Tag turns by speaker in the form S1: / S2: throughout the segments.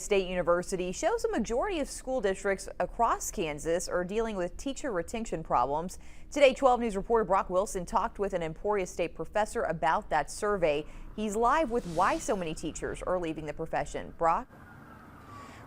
S1: State University shows a majority of school districts across Kansas are dealing with teacher retention problems. Today, 12 News reporter Brock Wilson talked with an Emporia State professor about that survey. He's live with why so many teachers are leaving the profession. Brock?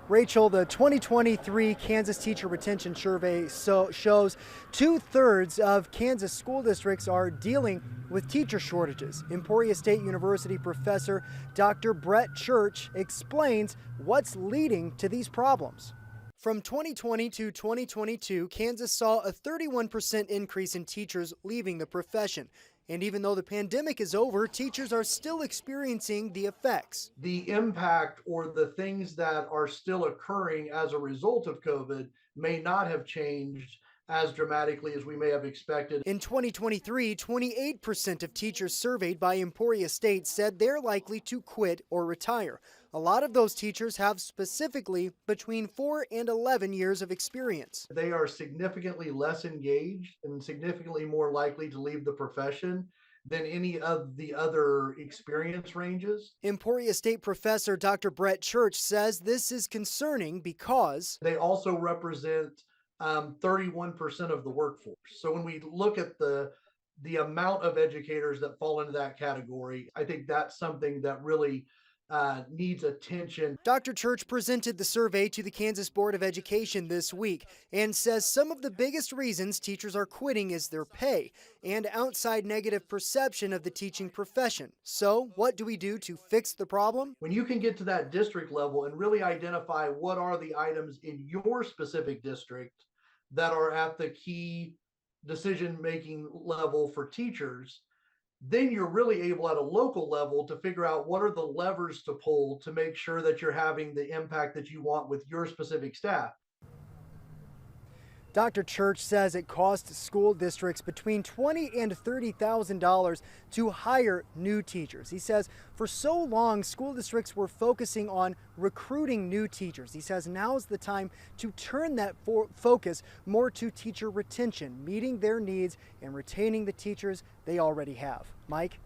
S2: Rachel, the 2023 Kansas Teacher Retention Survey shows 2/3 of Kansas school districts are dealing with teacher shortages. Emporia State University professor Dr. Brett Church explains what's leading to these problems. From 2020 to 2022, Kansas saw a 31% increase in teachers leaving the profession. And even though the pandemic is over, teachers are still experiencing the effects.
S3: The impact or the things that are still occurring as a result of COVID may not have changed as dramatically as we may have expected.
S2: In 2023, 28% of teachers surveyed by Emporia State said they're likely to quit or retire. A lot of those teachers have specifically between 4 and 11 years of experience.
S3: They are significantly less engaged and significantly more likely to leave the profession than any of the other experience ranges.
S2: Emporia State professor Dr. Brett Church says this is concerning because
S3: they also represent 31% of the workforce. So when we look at the amount of educators that fall into that category, I think that's something that really needs attention.
S2: Dr. Church presented the survey to the Kansas Board of Education this week and says some of the biggest reasons teachers are quitting is their pay and outside negative perception of the teaching profession. So what do we do to fix the problem?
S3: When you can get to that district level and really identify what are the items in your specific district that are at the key decision-making level for teachers, then you're really able at a local level to figure out what are the levers to pull to make sure that you're having the impact that you want with your specific staff.
S2: Dr. Church says it costs school districts between $20,000 and $30,000 to hire new teachers. He says for so long, school districts were focusing on recruiting new teachers. He says now is the time to turn that focus more to teacher retention, meeting their needs and retaining the teachers they already have. Mike?